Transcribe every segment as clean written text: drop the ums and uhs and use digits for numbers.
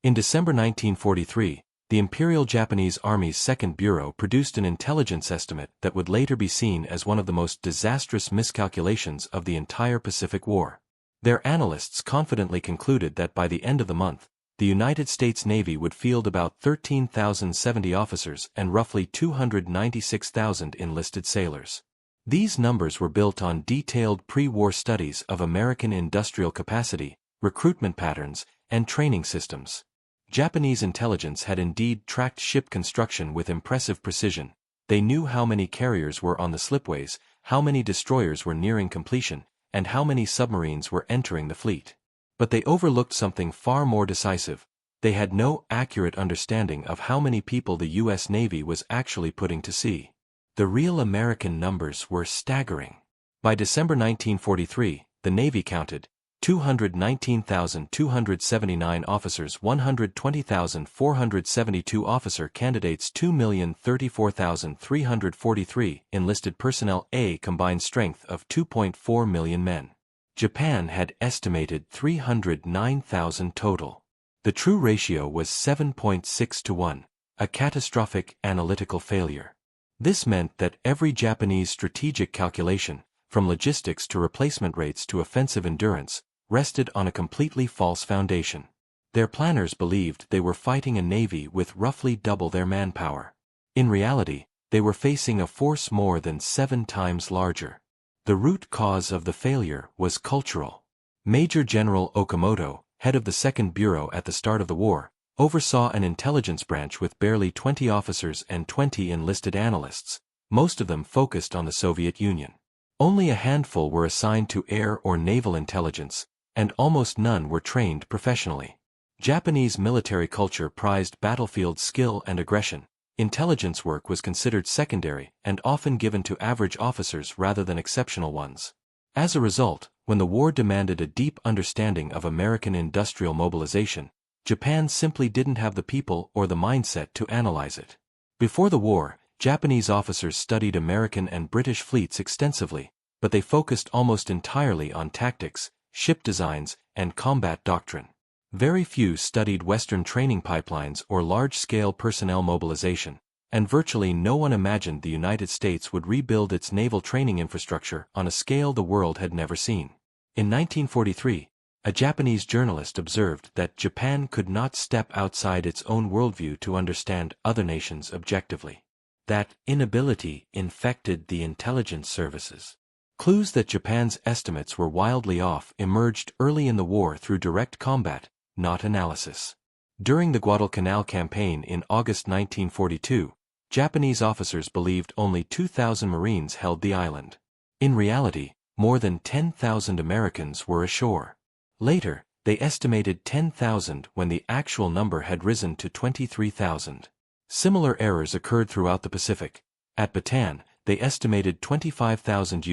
In December 1943, the Imperial Japanese Army's Second Bureau produced an intelligence estimate that would later be seen as one of the most disastrous miscalculations of the entire Pacific War. Their analysts confidently concluded that by the end of the month, the United States Navy would field about 13,070 officers and roughly 296,000 enlisted sailors. These numbers were built on detailed pre-war studies of American industrial capacity, recruitment patterns, and training systems. Japanese intelligence had indeed tracked ship construction with impressive precision. They knew how many carriers were on the slipways, how many destroyers were nearing completion, and how many submarines were entering the fleet. But they overlooked something far more decisive. They had no accurate understanding of how many people the U.S. Navy was actually putting to sea. The real American numbers were staggering. By December 1943, the Navy counted 219,279 officers, 120,472 officer candidates, 2,034,343 enlisted personnel, a combined strength of 2.4 million men. Japan had estimated 309,000 total. The true ratio was 7.6 to 1, a catastrophic analytical failure. This meant that every Japanese strategic calculation, from logistics to replacement rates to offensive endurance, rested on a completely false foundation. Their planners believed they were fighting a navy with roughly double their manpower. In reality, they were facing a force more than 7 times larger. The root cause of the failure was cultural. Major General Okamoto, head of the Second Bureau at the start of the war, oversaw an intelligence branch with barely 20 officers and 20 enlisted analysts, most of them focused on the Soviet Union. Only a handful were assigned to air or naval intelligence, and almost none were trained professionally. Japanese military culture prized battlefield skill and aggression. Intelligence work was considered secondary and often given to average officers rather than exceptional ones. As a result, when the war demanded a deep understanding of American industrial mobilization, Japan simply didn't have the people or the mindset to analyze it. Before the war, Japanese officers studied American and British fleets extensively, but they focused almost entirely on tactics, ship designs, and combat doctrine. Very few studied Western training pipelines or large-scale personnel mobilization, and virtually no one imagined the United States would rebuild its naval training infrastructure on a scale the world had never seen. In 1943, a Japanese journalist observed that Japan could not step outside its own worldview to understand other nations objectively. That inability infected the intelligence services. Clues that Japan's estimates were wildly off emerged early in the war through direct combat, not analysis. During the Guadalcanal campaign in August 1942, Japanese officers believed only 2,000 Marines held the island. In reality, more than 10,000 Americans were ashore. Later, they estimated 10,000 when the actual number had risen to 23,000. Similar errors occurred throughout the Pacific. At Bataan, they estimated 25,000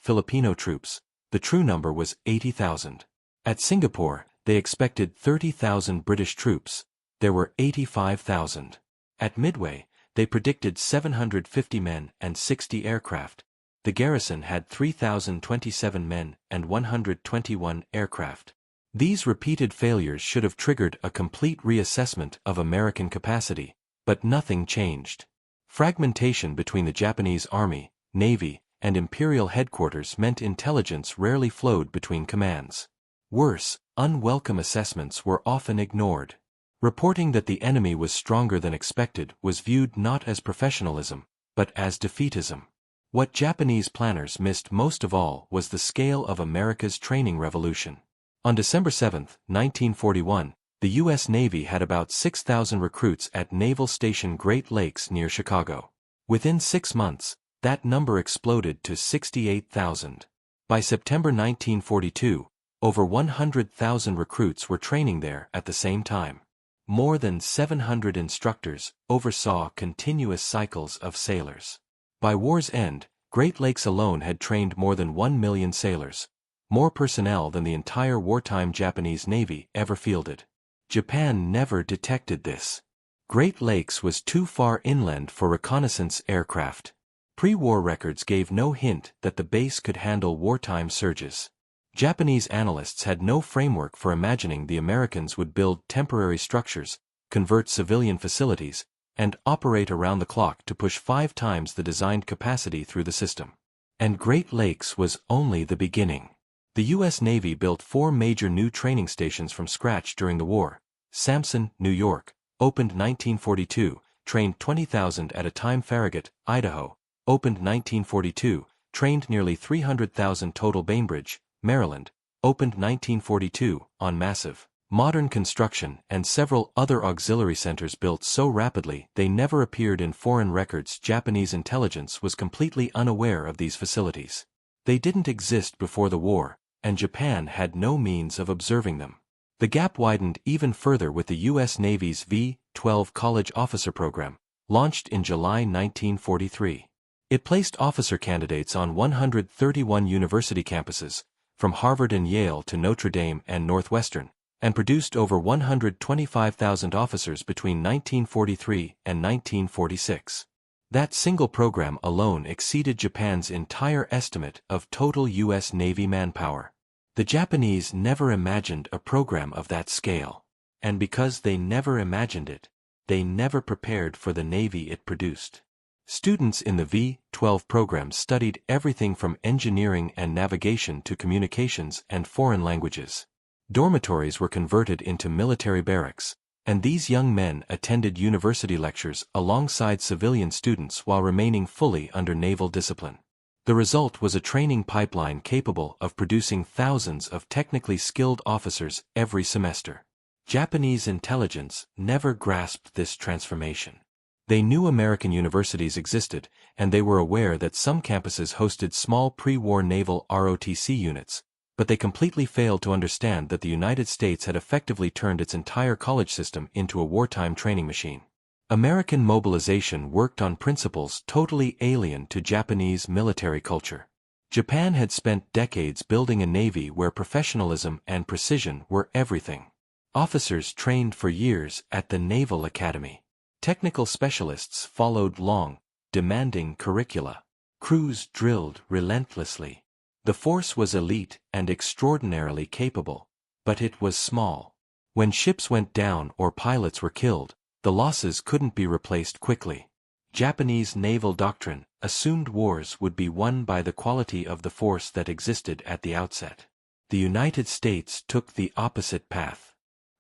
Filipino troops. The true number was 80,000. At Singapore, they expected 30,000 British troops. There were 85,000. At Midway, they predicted 750 men and 60 aircraft. The garrison had 3,027 men and 121 aircraft. These repeated failures should have triggered a complete reassessment of American capacity, but nothing changed. Fragmentation between the Japanese Army, Navy, and Imperial headquarters meant intelligence rarely flowed between commands. Worse, unwelcome assessments were often ignored. Reporting that the enemy was stronger than expected was viewed not as professionalism, but as defeatism. What Japanese planners missed most of all was the scale of America's training revolution. On December 7, 1941, the U.S. Navy had about 6,000 recruits at Naval Station Great Lakes near Chicago. Within 6 months, that number exploded to 68,000. By September 1942, over 100,000 recruits were training there at the same time. More than 700 instructors oversaw continuous cycles of sailors. By war's end, Great Lakes alone had trained more than 1 million sailors, more personnel than the entire wartime Japanese Navy ever fielded. Japan never detected this. Great Lakes was too far inland for reconnaissance aircraft. Pre-war records gave no hint that the base could handle wartime surges. Japanese analysts had no framework for imagining the Americans would build temporary structures, convert civilian facilities, and operate around the clock to push 5 times the designed capacity through the system. And Great Lakes was only the beginning. The U.S. Navy built 4 major new training stations from scratch during the war. Sampson, New York, opened 1942, trained 20,000 at a time. Farragut, Idaho, opened 1942, trained nearly 300,000 total. Bainbridge, Maryland, opened 1942, on massive, modern construction, and several other auxiliary centers built so rapidly they never appeared in foreign records. Japanese intelligence was completely unaware of these facilities. They didn't exist before the war, and Japan had no means of observing them. The gap widened even further with the U.S. Navy's V-12 College Officer Program, launched in July 1943. It placed officer candidates on 131 university campuses, from Harvard and Yale to Notre Dame and Northwestern, and produced over 125,000 officers between 1943 and 1946. That single program alone exceeded Japan's entire estimate of total U.S. Navy manpower. The Japanese never imagined a program of that scale. And because they never imagined it, they never prepared for the Navy it produced. Students in the V-12 program studied everything from engineering and navigation to communications and foreign languages. Dormitories were converted into military barracks, and these young men attended university lectures alongside civilian students while remaining fully under naval discipline. The result was a training pipeline capable of producing thousands of technically skilled officers every semester. Japanese intelligence never grasped this transformation. They knew American universities existed, and they were aware that some campuses hosted small pre-war naval ROTC units, but they completely failed to understand that the United States had effectively turned its entire college system into a wartime training machine. American mobilization worked on principles totally alien to Japanese military culture. Japan had spent decades building a navy where professionalism and precision were everything. Officers trained for years at the Naval Academy. Technical specialists followed long, demanding curricula. Crews drilled relentlessly. The force was elite and extraordinarily capable, but it was small. When ships went down or pilots were killed, the losses couldn't be replaced quickly. Japanese naval doctrine assumed wars would be won by the quality of the force that existed at the outset. The United States took the opposite path.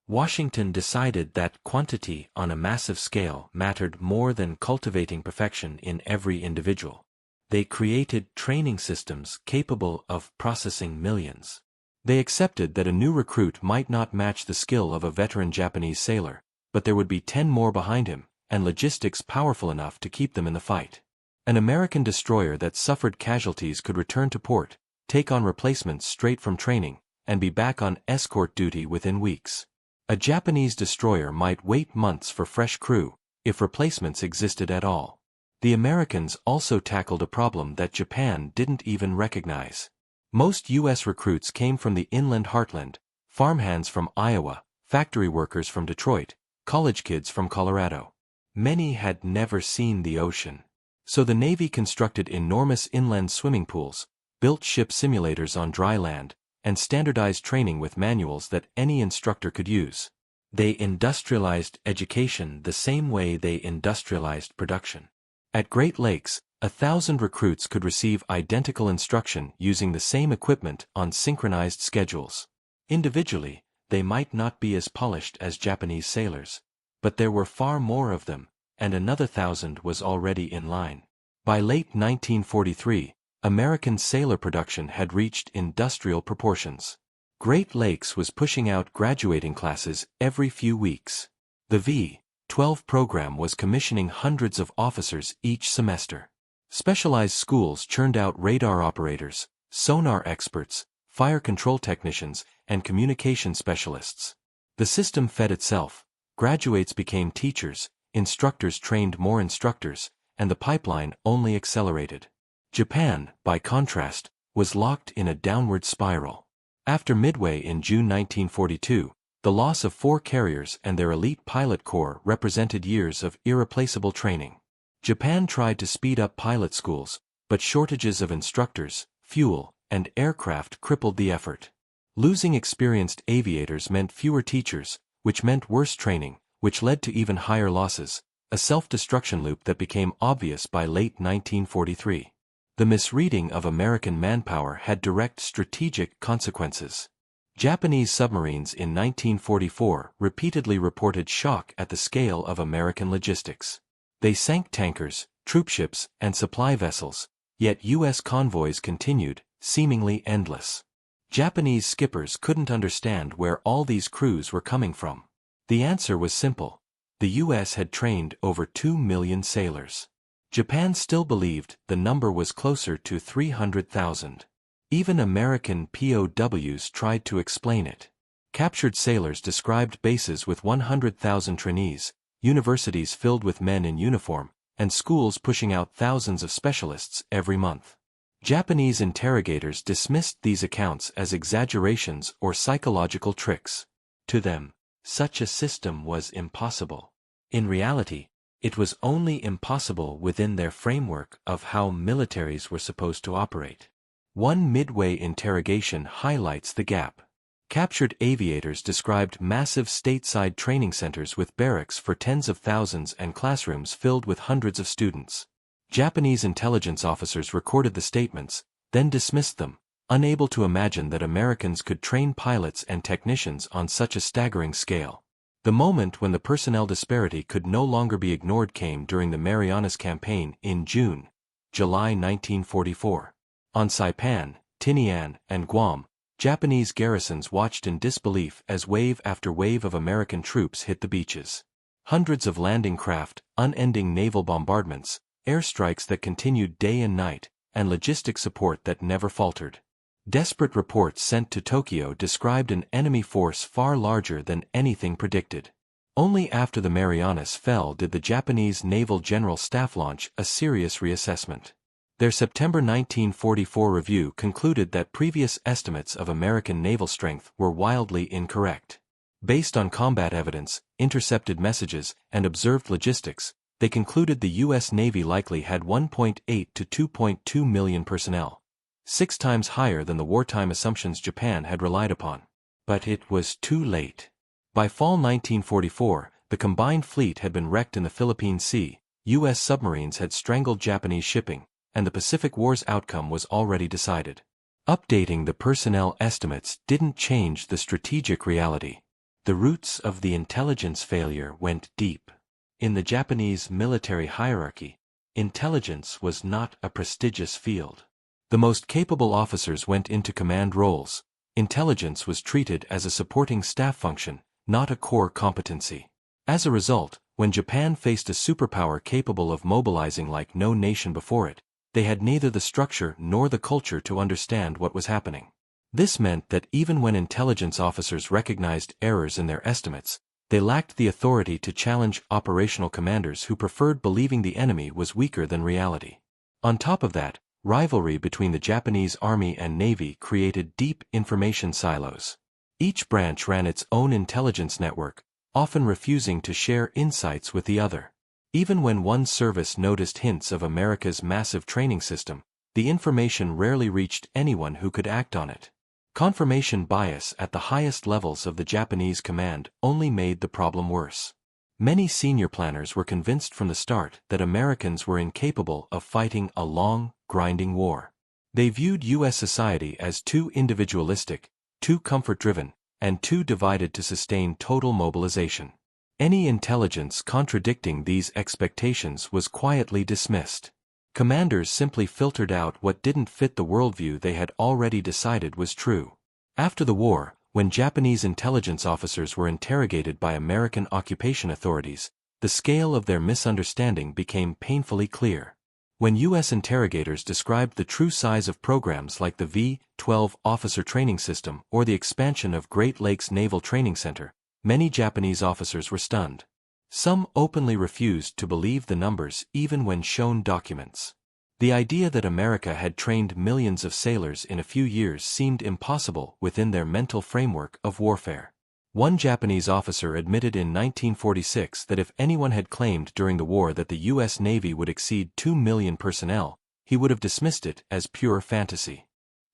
Washington decided that quantity on a massive scale mattered more than cultivating perfection in every individual. They created training systems capable of processing millions. They accepted that a new recruit might not match the skill of a veteran Japanese sailor, but there would be 10 more behind him, and logistics powerful enough to keep them in the fight. An American destroyer that suffered casualties could return to port, take on replacements straight from training, and be back on escort duty within weeks. A Japanese destroyer might wait months for fresh crew, if replacements existed at all. The Americans also tackled a problem that Japan didn't even recognize. Most U.S. recruits came from the inland heartland, farmhands from Iowa, factory workers from Detroit, college kids from Colorado. Many had never seen the ocean. So the Navy constructed enormous inland swimming pools, built ship simulators on dry land, and standardized training with manuals that any instructor could use. They industrialized education the same way they industrialized production. At Great Lakes, 1,000 recruits could receive identical instruction using the same equipment on synchronized schedules. Individually, they might not be as polished as Japanese sailors, but there were far more of them, and another 1,000 was already in line. By late 1943, American sailor production had reached industrial proportions. Great Lakes was pushing out graduating classes every few weeks. The V-12 program was commissioning hundreds of officers each semester. Specialized schools churned out radar operators, sonar experts, fire control technicians, and communication specialists. The system fed itself. Graduates became teachers, instructors trained more instructors, and the pipeline only accelerated. Japan, by contrast, was locked in a downward spiral. After Midway in June 1942, the loss of 4 carriers and their elite pilot corps represented years of irreplaceable training. Japan tried to speed up pilot schools, but shortages of instructors, fuel, and aircraft crippled the effort. Losing experienced aviators meant fewer teachers, which meant worse training, which led to even higher losses, a self-destruction loop that became obvious by late 1943. The misreading of American manpower had direct strategic consequences. Japanese submarines in 1944 repeatedly reported shock at the scale of American logistics. They sank tankers, troopships, and supply vessels, yet U.S. convoys continued, seemingly endless. Japanese skippers couldn't understand where all these crews were coming from. The answer was simple. The U.S. had trained over 2 million sailors. Japan still believed the number was closer to 300,000. Even American POWs tried to explain it. Captured sailors described bases with 100,000 trainees, universities filled with men in uniform, and schools pushing out thousands of specialists every month. Japanese interrogators dismissed these accounts as exaggerations or psychological tricks. To them, such a system was impossible. In reality, it was only impossible within their framework of how militaries were supposed to operate. One midway interrogation highlights the gap. Captured aviators described massive stateside training centers with barracks for tens of thousands and classrooms filled with hundreds of students. Japanese intelligence officers recorded the statements, then dismissed them, unable to imagine that Americans could train pilots and technicians on such a staggering scale. The moment when the personnel disparity could no longer be ignored came during the Marianas Campaign in July 1944. On Saipan, Tinian, and Guam, Japanese garrisons watched in disbelief as wave after wave of American troops hit the beaches. Hundreds of landing craft, unending naval bombardments, airstrikes that continued day and night, and logistic support that never faltered. Desperate reports sent to Tokyo described an enemy force far larger than anything predicted. Only after the Marianas fell did the Japanese Naval General Staff launch a serious reassessment. Their September 1944 review concluded that previous estimates of American naval strength were wildly incorrect. Based on combat evidence, intercepted messages, and observed logistics, they concluded the U.S. Navy likely had 1.8 to 2.2 million personnel, 6 times higher than the wartime assumptions Japan had relied upon. But it was too late. By fall 1944, the combined fleet had been wrecked in the Philippine Sea, U.S. submarines had strangled Japanese shipping, and the Pacific War's outcome was already decided. Updating the personnel estimates didn't change the strategic reality. The roots of the intelligence failure went deep. In the Japanese military hierarchy, intelligence was not a prestigious field. The most capable officers went into command roles. Intelligence was treated as a supporting staff function, not a core competency. As a result, when Japan faced a superpower capable of mobilizing like no nation before it, they had neither the structure nor the culture to understand what was happening. This meant that even when intelligence officers recognized errors in their estimates, they lacked the authority to challenge operational commanders who preferred believing the enemy was weaker than reality. On top of that, rivalry between the Japanese Army and Navy created deep information silos. Each branch ran its own intelligence network, often refusing to share insights with the other. Even when one service noticed hints of America's massive training system, the information rarely reached anyone who could act on it. Confirmation bias at the highest levels of the Japanese command only made the problem worse. Many senior planners were convinced from the start that Americans were incapable of fighting a long, grinding war. They viewed U.S. society as too individualistic, too comfort-driven, and too divided to sustain total mobilization. Any intelligence contradicting these expectations was quietly dismissed. Commanders simply filtered out what didn't fit the worldview they had already decided was true. After the war, when Japanese intelligence officers were interrogated by American occupation authorities, the scale of their misunderstanding became painfully clear. When U.S. interrogators described the true size of programs like the V-12 Officer Training System or the expansion of Great Lakes Naval Training Center, many Japanese officers were stunned. Some openly refused to believe the numbers even when shown documents. The idea that America had trained millions of sailors in a few years seemed impossible within their mental framework of warfare. One Japanese officer admitted in 1946 that if anyone had claimed during the war that the U.S. Navy would exceed 2 million personnel, he would have dismissed it as pure fantasy.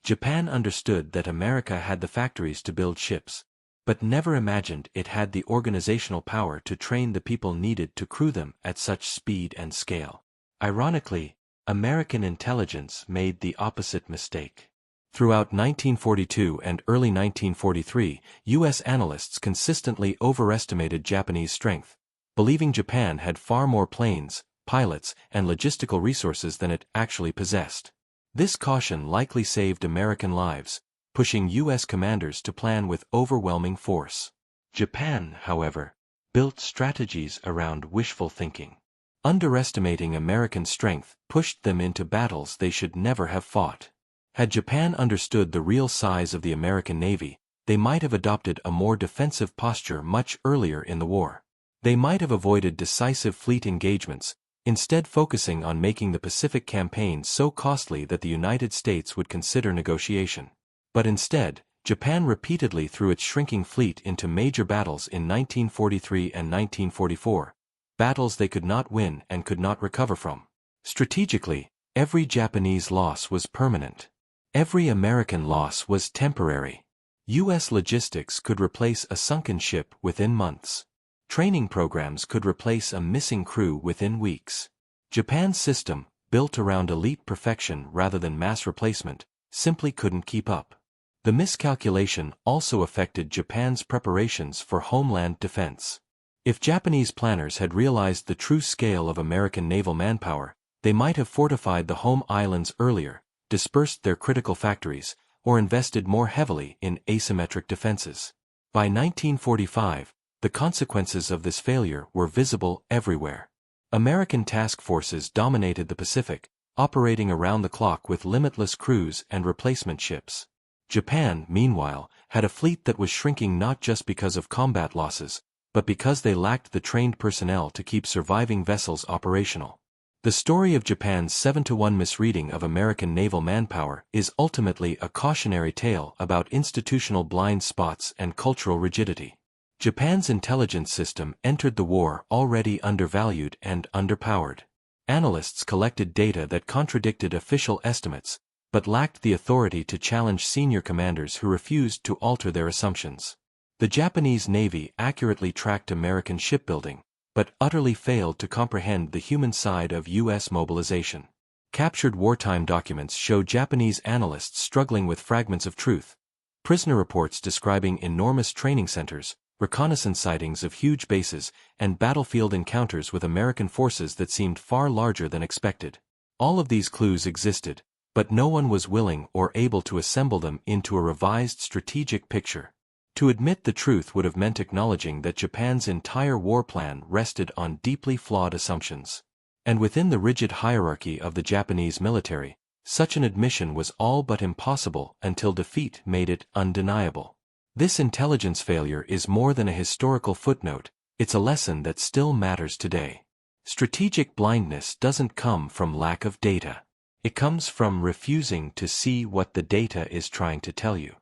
Japan understood that America had the factories to build ships, but never imagined it had the organizational power to train the people needed to crew them at such speed and scale. Ironically, American intelligence made the opposite mistake. Throughout 1942 and early 1943, U.S. analysts consistently overestimated Japanese strength, believing Japan had far more planes, pilots, and logistical resources than it actually possessed. This caution likely saved American lives, pushing U.S. commanders to plan with overwhelming force. Japan, however, built strategies around wishful thinking. Underestimating American strength pushed them into battles they should never have fought. Had Japan understood the real size of the American Navy, they might have adopted a more defensive posture much earlier in the war. They might have avoided decisive fleet engagements, instead focusing on making the Pacific campaign so costly that the United States would consider negotiation. But instead, Japan repeatedly threw its shrinking fleet into major battles in 1943 and 1944, battles they could not win and could not recover from. Strategically, every Japanese loss was permanent. Every American loss was temporary. U.S. logistics could replace a sunken ship within months. Training programs could replace a missing crew within weeks. Japan's system, built around elite perfection rather than mass replacement, simply couldn't keep up. The miscalculation also affected Japan's preparations for homeland defense. If Japanese planners had realized the true scale of American naval manpower, they might have fortified the home islands earlier, dispersed their critical factories, or invested more heavily in asymmetric defenses. By 1945, the consequences of this failure were visible everywhere. American task forces dominated the Pacific, operating around the clock with limitless crews and replacement ships. Japan, meanwhile, had a fleet that was shrinking not just because of combat losses, but because they lacked the trained personnel to keep surviving vessels operational. The story of Japan's 7-1 misreading of American naval manpower is ultimately a cautionary tale about institutional blind spots and cultural rigidity. Japan's intelligence system entered the war already undervalued and underpowered. Analysts collected data that contradicted official estimates, but lacked the authority to challenge senior commanders who refused to alter their assumptions. The Japanese Navy accurately tracked American shipbuilding, but utterly failed to comprehend the human side of U.S. mobilization. Captured wartime documents show Japanese analysts struggling with fragments of truth, prisoner reports describing enormous training centers, reconnaissance sightings of huge bases, and battlefield encounters with American forces that seemed far larger than expected. All of these clues existed, but no one was willing or able to assemble them into a revised strategic picture. To admit the truth would have meant acknowledging that Japan's entire war plan rested on deeply flawed assumptions. And within the rigid hierarchy of the Japanese military, such an admission was all but impossible until defeat made it undeniable. This intelligence failure is more than a historical footnote, it's a lesson that still matters today. Strategic blindness doesn't come from lack of data. It comes from refusing to see what the data is trying to tell you.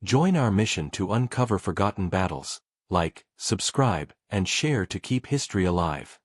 Join our mission to uncover forgotten battles. Like, subscribe, and share to keep history alive.